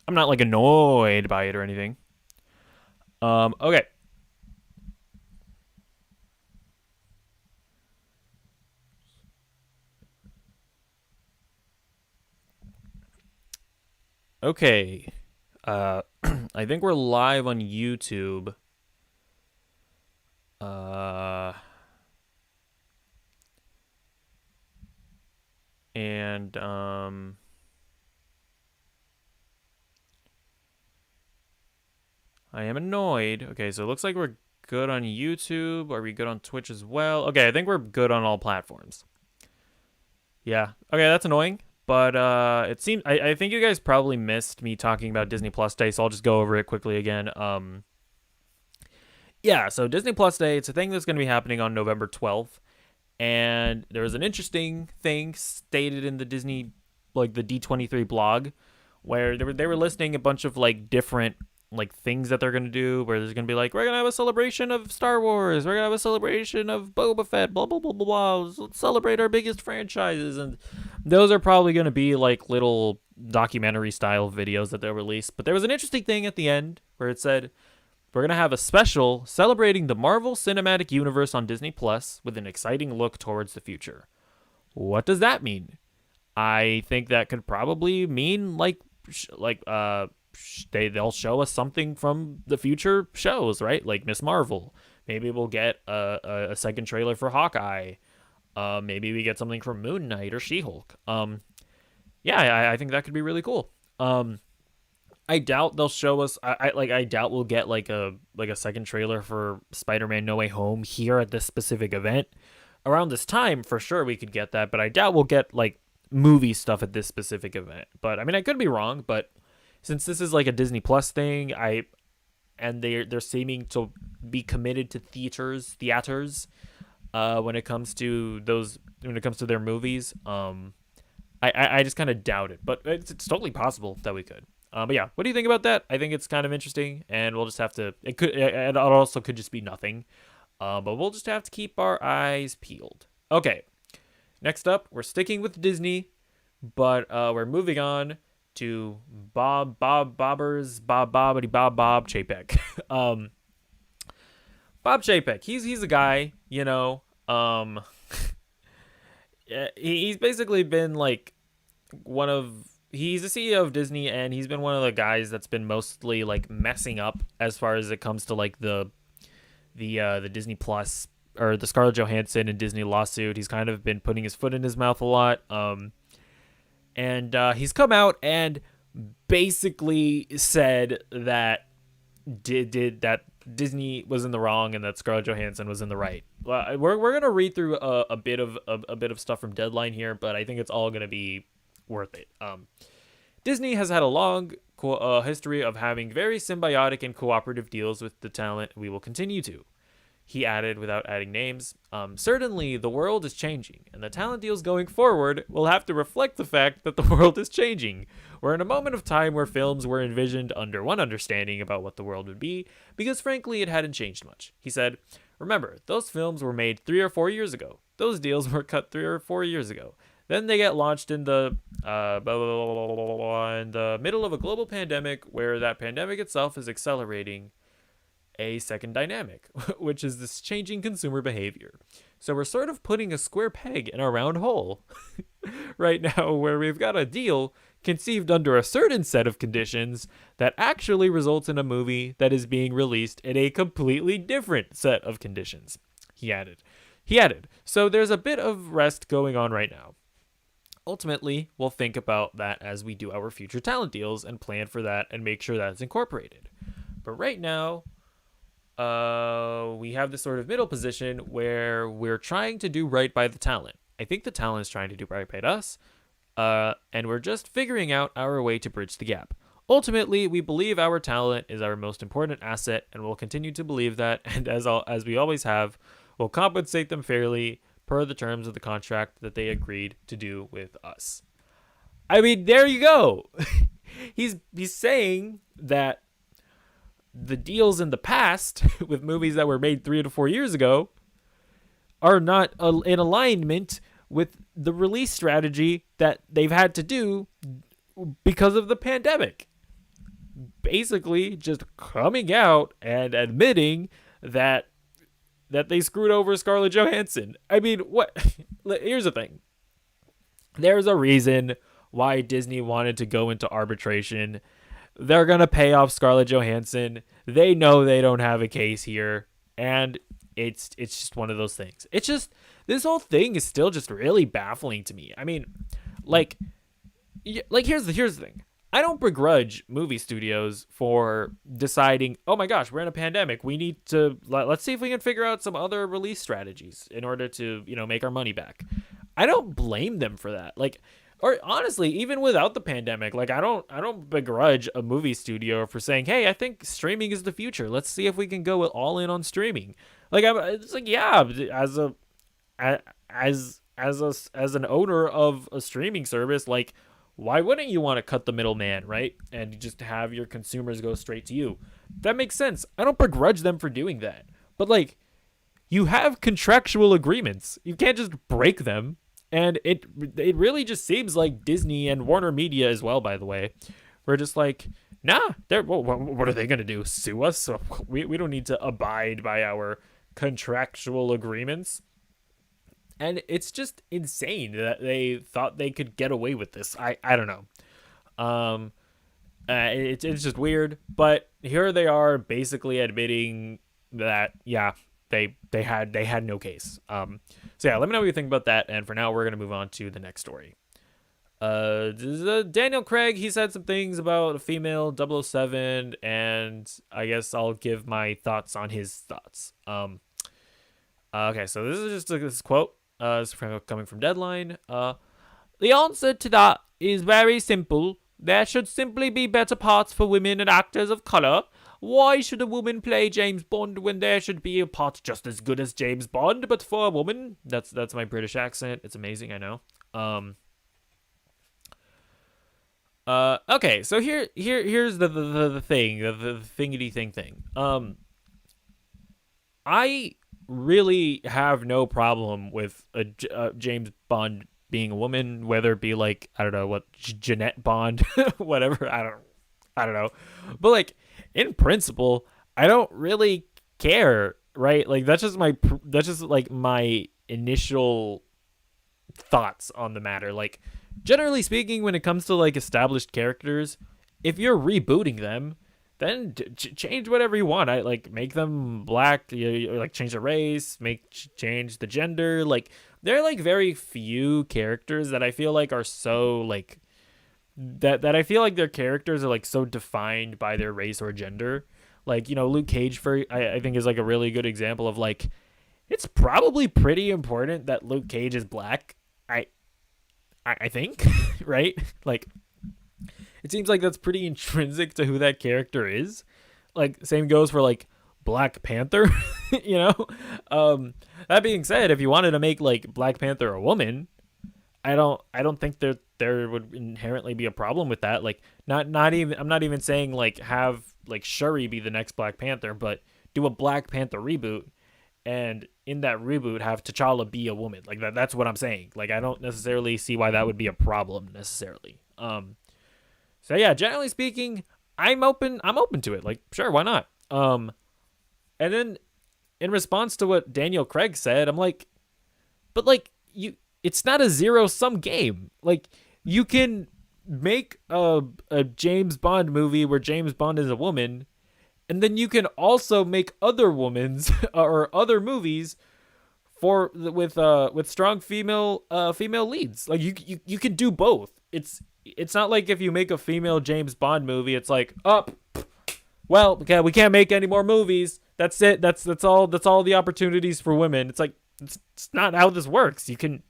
I'm not like annoyed by it or anything. Okay. Okay. Uh, I think we're live on YouTube. Uh, and I am annoyed. Okay, so it looks like we're good on YouTube. Are we good on Twitch as well? Okay, I think we're good on all platforms. Yeah. Okay, that's annoying. But it seems I think you guys probably missed me talking about Disney Plus Day, so I'll just go over it quickly again. Yeah, so Disney Plus Day, it's a thing that's going to be happening on November 12th. And there was an interesting thing stated in the Disney, like the D23 blog, where they were listing a bunch of like different like things that they're gonna do. Where there's gonna be like, we're gonna have a celebration of Star Wars, we're gonna have a celebration of Boba Fett, blah blah blah blah blah. Let's celebrate our biggest franchises, and those are probably gonna be like little documentary style videos that they'll release. But there was an interesting thing at the end where it said we're going to have a special celebrating the Marvel Cinematic Universe on Disney Plus with an exciting look towards the future. What does that mean? I think that could probably mean they'll show us something from the future shows, right? Like Miss Marvel. Maybe we'll get a second trailer for Hawkeye. Maybe we get something from Moon Knight or She-Hulk. Yeah, I think that could be really cool. I doubt they'll show us. I doubt we'll get like a second trailer for Spider-Man: No Way Home here at this specific event. Around this time, for sure, we could get that, but I doubt we'll get like movie stuff at this specific event. But I mean, I could be wrong. But since this is like a Disney Plus thing, they're seeming to be committed to theaters, when it comes to their movies. I just kind of doubt it, but it's totally possible that we could. But yeah, what do you think about that? I think it's kind of interesting, and we'll just have to. It also could just be nothing, but we'll just have to keep our eyes peeled. Okay, next up, we're sticking with Disney, but we're moving on to Bob Chapek. Bob Chapek. He's a guy, he's basically been like he's the CEO of Disney, and he's been one of the guys that's been mostly like messing up as far as it comes to like the Disney Plus or the Scarlett Johansson and Disney lawsuit. He's kind of been putting his foot in his mouth a lot. And he's come out and basically said that did that Disney was in the wrong and that Scarlett Johansson was in the right. Well, we're gonna read through a bit of stuff from Deadline here, but I think it's all gonna be worth it. Disney has had a long history of having very symbiotic and cooperative deals with the talent. We will continue to. He added, without adding names, certainly the world is changing, and the talent deals going forward will have to reflect the fact that the world is changing. We're in a moment of time where films were envisioned under one understanding about what the world would be, because frankly it hadn't changed much. He said, remember, those films were made 3 or 4 years ago. Those deals were cut 3 or 4 years ago. Then they get launched in the in the middle of a global pandemic where that pandemic itself is accelerating a second dynamic, which is this changing consumer behavior. So we're sort of putting a square peg in a round hole right now, where we've got a deal conceived under a certain set of conditions that actually results in a movie that is being released in a completely different set of conditions. He added, so there's a bit of rest going on right now. Ultimately, we'll think about that as we do our future talent deals and plan for that and make sure that's incorporated. But right now, we have this sort of middle position where we're trying to do right by the talent. I think the talent is trying to do right by us, and we're just figuring out our way to bridge the gap. Ultimately, we believe our talent is our most important asset, and we'll continue to believe that, and as we always have, we'll compensate them fairly per the terms of the contract that they agreed to do with us. I mean, there you go. He's saying that the deals in the past with movies that were made 3 to 4 years ago are not in alignment with the release strategy that they've had to do because of the pandemic. basically just coming out and admitting that they screwed over Scarlett Johansson. I mean, what? Here's the thing. There's a reason why Disney wanted to go into arbitration. They're going to pay off Scarlett Johansson. They know they don't have a case here, and it's just one of those things. It's just, this whole thing is still just really baffling to me. I mean, like here's the thing. I don't begrudge movie studios for deciding, oh my gosh, we're in a pandemic. We need to, let's see if we can figure out some other release strategies in order to, make our money back. I don't blame them for that. Like, or honestly, even without the pandemic, like I don't begrudge a movie studio for saying, hey, I think streaming is the future. Let's see if we can go all in on streaming. Like, it's like, yeah, as an owner of a streaming service, like, why wouldn't you want to cut the middleman, right? And just have your consumers go straight to you. That makes sense. I don't begrudge them for doing that. But, like, you have contractual agreements. You can't just break them. And it really just seems like Disney and Warner Media as well, by the way, we're just like, nah, what are they going to do? Sue us? So we don't need to abide by our contractual agreements. And it's just insane that they thought they could get away with this. I don't know. It's just weird. But here they are basically admitting that, yeah, they had no case. So yeah, let me know what you think about that. And for now, we're going to move on to the next story. Daniel Craig, he said some things about a female 007, and I guess I'll give my thoughts on his thoughts. Okay, so this is just this quote. It's coming from Deadline. The answer to that is very simple. There should simply be better parts for women and actors of color. Why should a woman play James Bond when there should be a part just as good as James Bond, but for a woman? That's my British accent. It's amazing, I know. Okay, so here's the thing, the thingity thing. I really have no problem with a James Bond being a woman, whether it be like, I don't know what, Jeanette Bond, whatever. I don't know, but like in principle, I don't really care, right? Like that's just like my initial thoughts on the matter. Like generally speaking, when it comes to like established characters, if you're rebooting them, then change whatever you want. I like make them black, like change the race, change the gender. Like there are like very few characters that I feel like are so like that I feel like their characters are like so defined by their race or gender. Like, Luke Cage I think is like a really good example of like, it's probably pretty important that Luke Cage is black. I think, right? Like, it seems like that's pretty intrinsic to who that character is. Like, same goes for like Black Panther, That being said, if you wanted to make like Black Panther a woman, I don't think there would inherently be a problem with that. Like, I'm not even saying like have like Shuri be the next Black Panther, but do a Black Panther reboot, and in that reboot have T'Challa be a woman. Like that's what I'm saying. Like I don't necessarily see why that would be a problem necessarily. So yeah, generally speaking, I'm open to it. Like, sure, why not? And then in response to what Daniel Craig said, I'm like, but like it's not a zero-sum game. Like, you can make a James Bond movie where James Bond is a woman, and then you can also make other women's or other movies with strong female leads. Like you can do both. It's not like if you make a female James Bond movie, it's like, well, okay, we can't make any more movies. That's it. That's all the opportunities for women. It's like it's not how this works. You can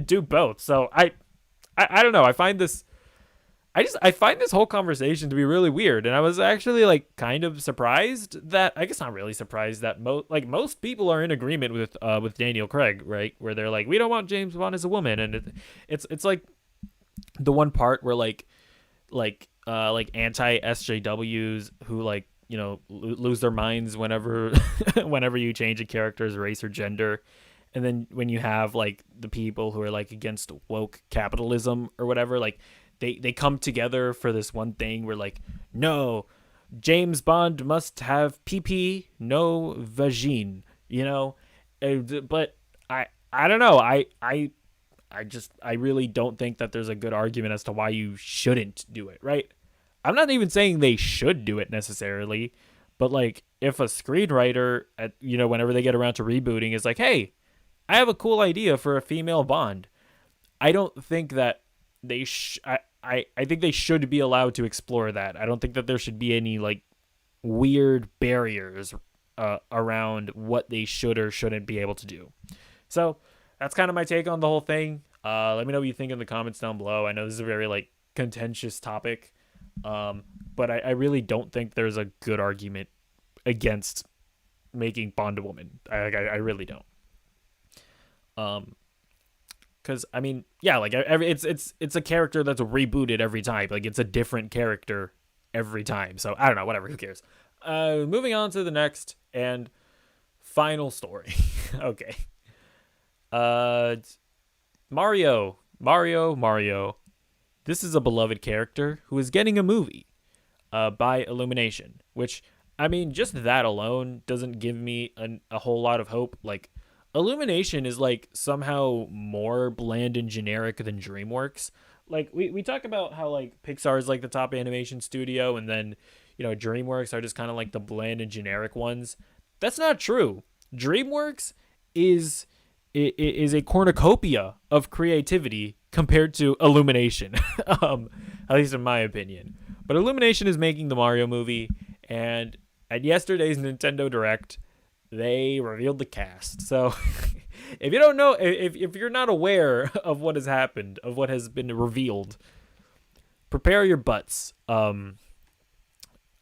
do both. So I don't know. I find this whole conversation to be really weird, and I was actually like kind of surprised that, I guess not really surprised that most people are in agreement with Daniel Craig, right? Where they're like, we don't want James Bond as a woman, and it's like the one part where like anti SJWs who like lose their minds whenever you change a character's race or gender. And then when you have like the people who are like against woke capitalism or whatever, like they come together for this one thing where like, no, James Bond must have PP, no vagine, you know. But I don't know. I really don't think that there's a good argument as to why you shouldn't do it, right? I'm not even saying they should do it necessarily, but like if a screenwriter at whenever they get around to rebooting is like, "Hey, I have a cool idea for a female Bond." I don't think that I think they should be allowed to explore that. I don't think that there should be any like weird barriers around what they should or shouldn't be able to do. So that's kind of my take on the whole thing. Let me know what you think in the comments down below. I know this is a very like contentious topic, but I really don't think there's a good argument against making Bond a woman. I really don't. Because I mean, yeah, like it's a character that's rebooted every time. Like it's a different character every time. So I don't know. Whatever. Who cares? Moving on to the next and final story. Okay. Mario. This is a beloved character who is getting a movie by Illumination, which, I mean, just that alone doesn't give me a whole lot of hope. Like, Illumination is, like, somehow more bland and generic than DreamWorks. Like, we talk about how, like, Pixar is, like, the top animation studio, and then, DreamWorks are just kind of, like, the bland and generic ones. That's not true. DreamWorks is a cornucopia of creativity compared to Illumination, at least in my opinion. But Illumination is making the Mario movie, and at yesterday's Nintendo Direct, they revealed the cast. So if you don't know, if you're not aware of what has happened, of what has been revealed, prepare your butts. Yeah,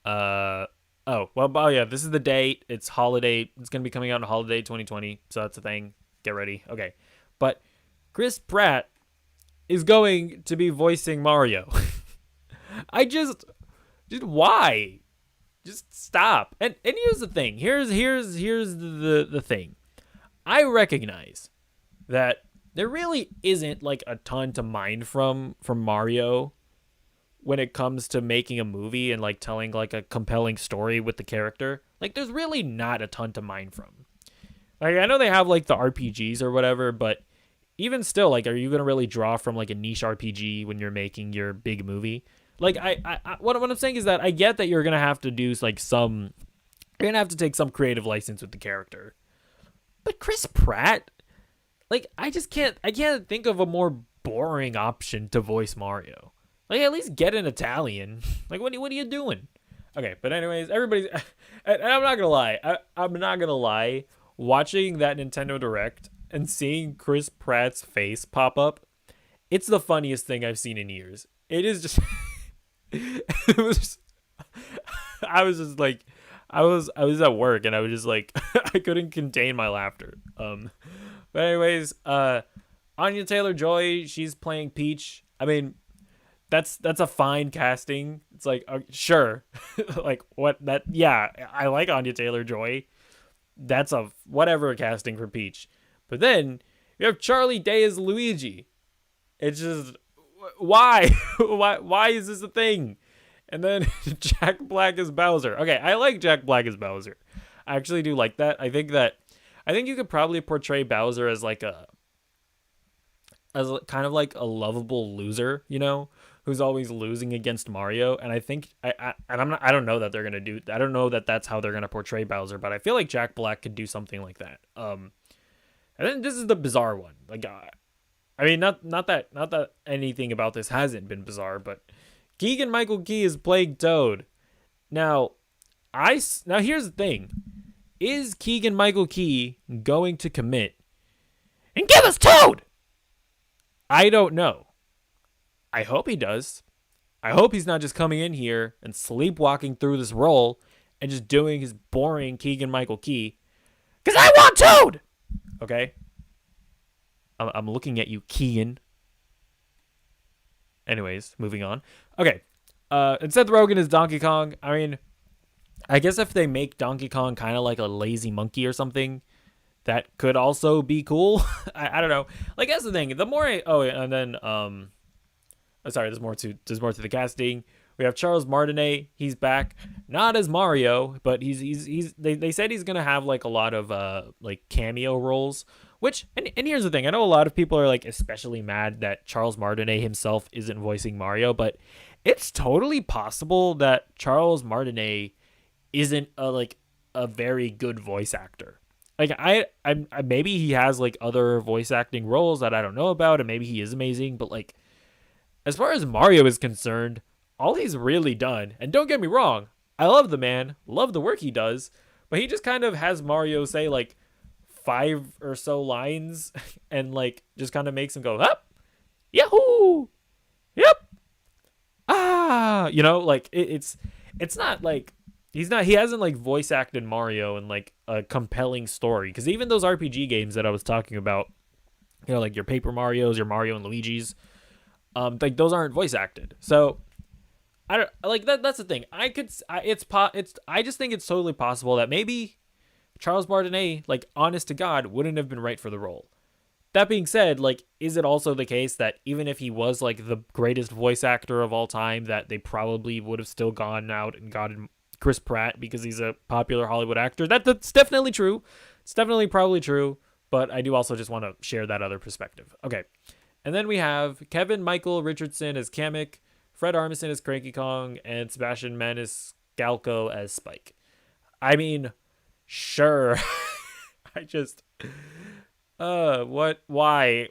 this is the date. It's holiday. It's going to be coming out in holiday 2020, so that's a thing. Get ready. Okay. But Chris Pratt is going to be voicing Mario. Just why? Just stop. And here's the thing. Here's the thing. I recognize that there really isn't like a ton to mine from Mario when it comes to making a movie and like telling like a compelling story with the character. Like there's really not a ton to mine from. Like, I know they have, like, the RPGs or whatever, but even still, like, are you going to really draw from, like, a niche RPG when you're making your big movie? Like, what I'm saying is that I get that you're going to have to do, like, you're going to have to take some creative license with the character. But Chris Pratt, like, I can't think of a more boring option to voice Mario. Like, at least get an Italian. Like, what are you doing? Okay, but anyways, everybody's, and I'm not going to lie. Watching that Nintendo Direct and seeing Chris Pratt's face pop up, it's the funniest thing I've seen in years. It is just, I was just like, I was at work and I was just like, I couldn't contain my laughter. But anyways, Anya Taylor-Joy, she's playing Peach. I mean, that's a fine casting. It's like, sure, like yeah, I like Anya Taylor-Joy. That's a whatever casting for Peach. But then you have Charlie Day as Luigi. It's just, why? why is this a thing? And then Jack Black as Bowser. Okay, I like Jack Black as Bowser. I actually do like that. I think you could probably portray Bowser as like as kind of like a lovable loser, who's always losing against Mario. And I think I don't know that they're gonna do. I don't know that that's how they're gonna portray Bowser, but I feel like Jack Black could do something like that. And then this is the bizarre one. Like, I mean, not that anything about this hasn't been bizarre, but Keegan-Michael Key is playing Toad. Now here's the thing: is Keegan-Michael Key going to commit and give us Toad? I don't know. I hope he does. I hope he's not just coming in here and sleepwalking through this role and just doing his boring Keegan-Michael Key. Because I want Toad! Okay? I'm looking at you, Keegan. Anyways, moving on. Okay. And Seth Rogen is Donkey Kong. I mean, I guess if they make Donkey Kong kind of like a lazy monkey or something, that could also be cool. I don't know. Like, that's the thing. The more and then, Sorry, there's more to the casting. We have Charles Martinet. He's back, not as Mario, but he's they said he's gonna have like a lot of like cameo roles. Which and here's the thing, I know a lot of people are like especially mad that Charles Martinet himself isn't voicing Mario, but it's totally possible that Charles Martinet isn't a very good voice actor. Like I maybe he has like other voice acting roles that I don't know about, and maybe he is amazing, but like as far as Mario is concerned, all he's really done, and don't get me wrong, I love the man, love the work he does, but he just kind of has Mario say like five or so lines and like just kind of makes him go up, yahoo, yep, like it's not like he hasn't like voice acted Mario in like a compelling story, because even those RPG games that I was talking about, like your Paper Marios, your Mario and Luigi's, like those aren't voice acted. So I don't like that. That's the thing. I just think it's totally possible that maybe Charles Martinet, like honest to God, wouldn't have been right for the role. That being said, like, is it also the case that even if he was like the greatest voice actor of all time, that they probably would have still gone out and gotten Chris Pratt because he's a popular Hollywood actor? That's definitely true. It's definitely probably true. But I do also just want to share that other perspective. Okay. And then we have Kevin Michael Richardson as Kamek, Fred Armisen as Cranky Kong, and Sebastian Maniscalco as Spike. I mean, sure. I just what why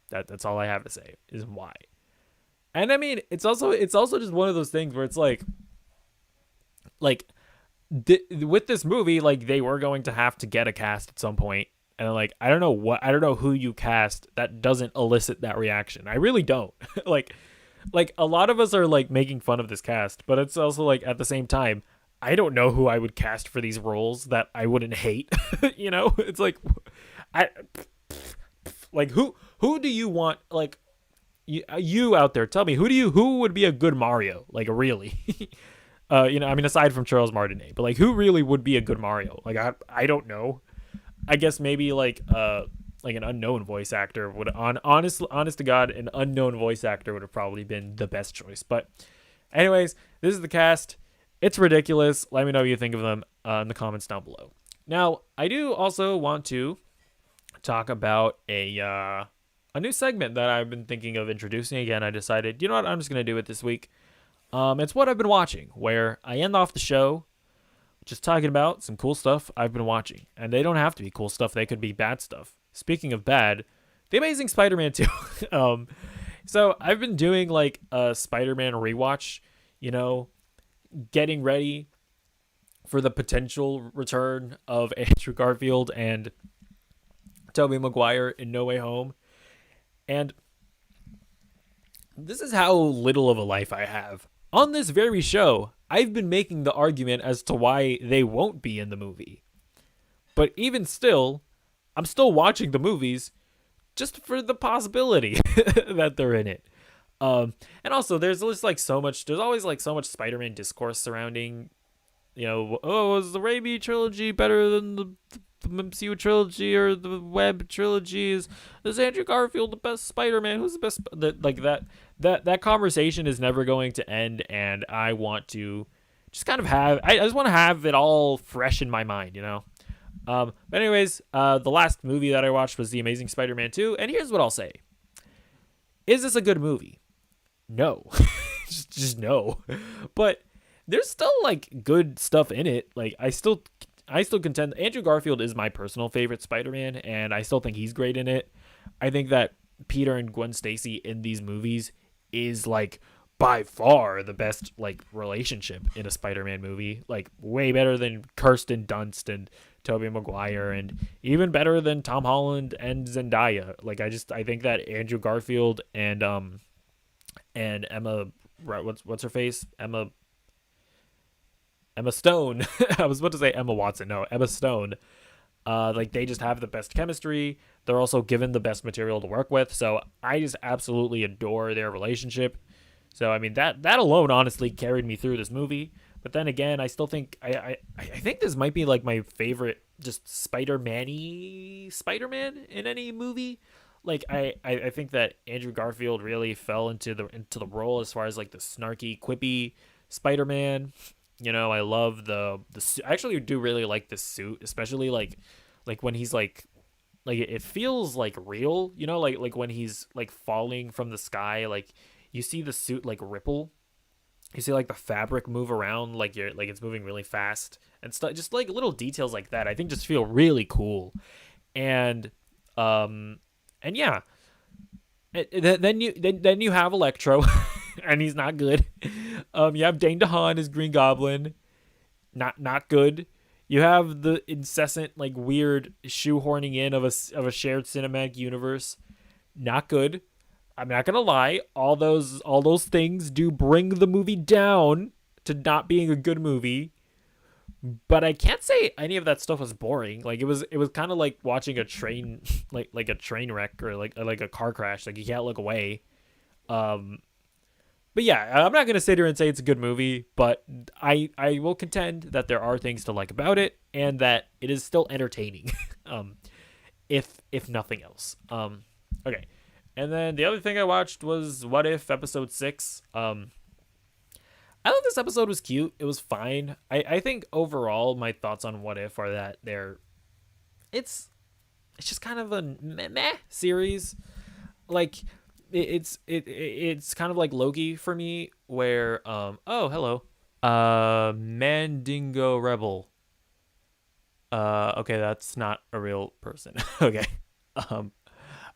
that's all I have to say is why. And I mean, it's also just one of those things where it's like with this movie, like they were going to have to get a cast at some point, and like I don't know who you cast that doesn't elicit that reaction. I really don't. like a lot of us are like making fun of this cast, but it's also like at the same time, I don't know who I would cast for these roles that I wouldn't hate. It's like who do you want? Like you out there, tell me who would be a good Mario? Like really, I mean aside from Charles Martinet, but like who really would be a good Mario? Like I don't know. I guess maybe like an unknown voice actor would honest to God, an unknown voice actor would have probably been the best choice. But anyways, this is the cast. It's ridiculous. Let me know what you think of them in the comments down below. Now, I do also want to talk about a new segment that I've been thinking of introducing again. I decided, you know what, I'm just going to do it this week. It's what I've been watching, where I end off the show just talking about some cool stuff I've been watching. And they don't have to be cool stuff. They could be bad stuff. Speaking of bad, The Amazing Spider-Man 2. So I've been doing like a Spider-Man rewatch, getting ready for the potential return of Andrew Garfield and Tobey Maguire in No Way Home. And this is how little of a life I have. On this very show, I've been making the argument as to why they won't be in the movie. But even still, I'm still watching the movies just for the possibility that they're in it. And also, there's always so much Spider-Man discourse surrounding, was the Raimi trilogy better than the MCU trilogy or the Web trilogy? Is Andrew Garfield the best Spider-Man? Who's the best? That conversation is never going to end, and I want to just kind of I just want to have it all fresh in my mind, But anyways, the last movie that I watched was The Amazing Spider-Man 2, and here's what I'll say. Is this a good movie? No. just no. But there's still good stuff in it. I still contend Andrew Garfield is my personal favorite Spider-Man, and I still think he's great in it. I think that Peter and Gwen Stacy in these movies is by far the best relationship in a Spider-Man movie. Way better than Kirsten Dunst and Tobey Maguire, and even better than Tom Holland and Zendaya. I think that Andrew Garfield and Emma, what's her face? Emma Stone. I was about to say Emma Watson. No, Emma Stone. They just have the best chemistry. They're also given the best material to work with. So I just absolutely adore their relationship. So I mean that alone honestly carried me through this movie. But then again, I still think I think this might be my favorite just Spider-Man in any movie. like I think that Andrew Garfield really fell into the role as far as like the snarky, quippy Spider-Man. You know, I love the I actually do really like the suit, especially like when he's like it feels like real, you know, like when he's like falling from the sky, like you see the suit like ripple. You see like the fabric move around like you're like it's moving really fast and stuff, just like little details like that I think just feel really cool. And um and yeah, then you have Electro, and he's not good. You have Dane DeHaan as Green Goblin, not good. You have the incessant like weird shoehorning in of a shared cinematic universe, not good. I'm not gonna lie, all those things do bring the movie down to not being a good movie. But I can't say any of that stuff was boring. Like it was kind of like watching a train, like a train wreck or like a car crash. Like you can't look away. Um, but yeah, I'm not gonna sit here and say it's a good movie, but I will contend that there are things to like about it and that it is still entertaining. um, if nothing else. Okay. And then the other thing I watched was What If episode 6. I thought this episode was cute. It was fine. I think overall my thoughts on What If are that it's it's just kind of a meh series. Like it's kind of like Loki for me, where oh hello, Mandingo Rebel. Okay, that's not a real person. Okay, um,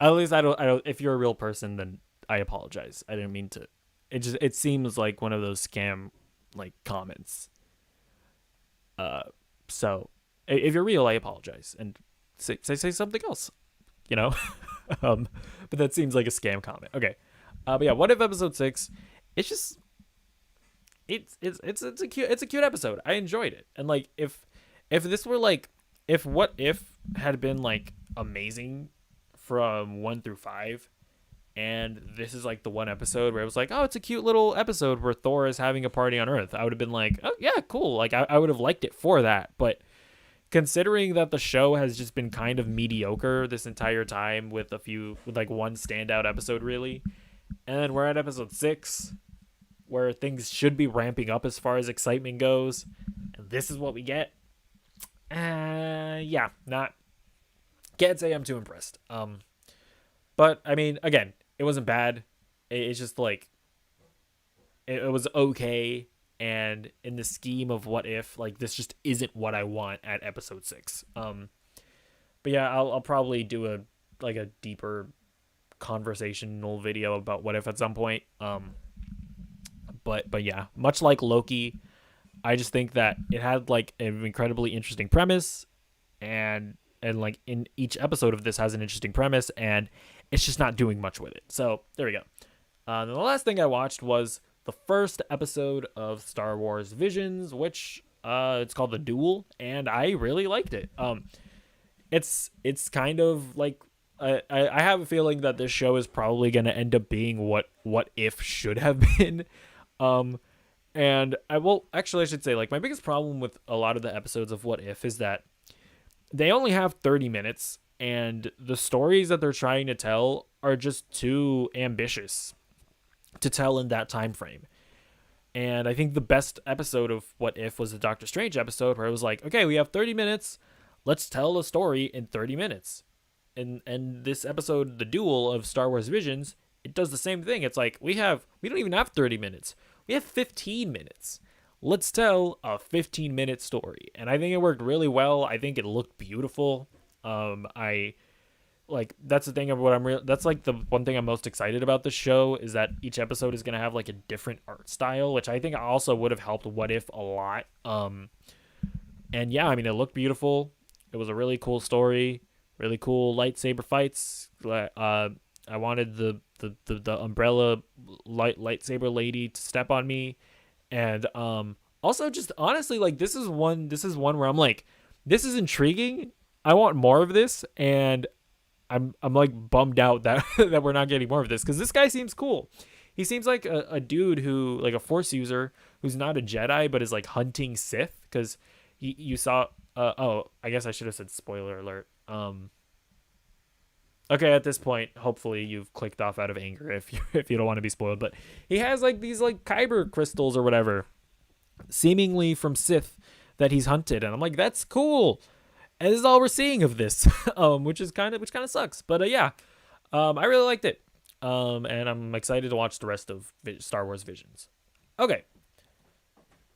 at least I don't. If you're a real person, then I apologize. I didn't mean to. It seems like one of those scam like comments. Uh, so if you're real, I apologize and say something else. You know, um, but that seems like a scam comment. Okay, but yeah, What If episode 6? It's just it's a cute episode. I enjoyed it, and like if this were like if What If had been like amazing from 1 through 5, and this is like the one episode where it was like, oh, it's a cute little episode where Thor is having a party on Earth, I would have been like, oh yeah, cool. Like I would have liked it for that. But considering that the show has just been kind of mediocre this entire time with like one standout episode really, and then we're at episode 6 where things should be ramping up as far as excitement goes, and this is what we get. Yeah, not can't say I'm too impressed. But I mean, again, it wasn't bad. It's just like it was okay. And in the scheme of What If, like this just isn't what I want at episode 6. But yeah, I'll probably do a deeper conversational video about What If at some point. But yeah, much like Loki, I just think that it had like an incredibly interesting premise, and like in each episode of this has an interesting premise, and it's just not doing much with it. So there we go. And the last thing I watched was the first episode of Star Wars Visions, which it's called The Duel, and I really liked it. It's kind of like I have a feeling that this show is probably going to end up being what If should have been. And I should say, like, my biggest problem with a lot of the episodes of What If is that they only have 30 minutes, and the stories that they're trying to tell are just too ambitious to tell in that time frame. And I think the best episode of What If was the Doctor Strange episode, where it was like, okay, we have 30 minutes, let's tell a story in 30 minutes. And this episode, The Duel of Star Wars Visions, it does the same thing. It's like we don't even have 30 minutes. We have 15 minutes. Let's tell a 15-minute story. And I think it worked really well. I think it looked beautiful. I like that's the thing of what that's like the one thing I'm most excited about this show is that each episode is going to have like a different art style, which I think also would have helped What If a lot. And yeah, I mean, it looked beautiful. It was a really cool story, really cool lightsaber fights. I wanted the umbrella lightsaber lady to step on me. And also just honestly, like this is one where I'm like, this is intriguing. I want more of this, and I'm like bummed out that that we're not getting more of this, because this guy seems cool. He seems like a dude who, like a Force user who's not a Jedi but is like hunting Sith, because you saw I guess I should have said spoiler alert. Okay, at this point, hopefully you've clicked off out of anger if you if you don't want to be spoiled. But he has like these like kyber crystals or whatever, seemingly from Sith that he's hunted, and I'm like, that's cool. And this is all we're seeing of this, which kind of sucks. But yeah, I really liked it, and I'm excited to watch the rest of Star Wars Visions. Okay,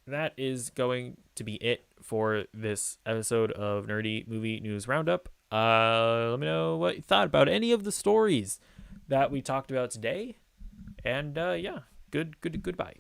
that is going to be it for this episode of Nerdy Movie News Roundup. Let me know what you thought about any of the stories that we talked about today. And yeah, goodbye.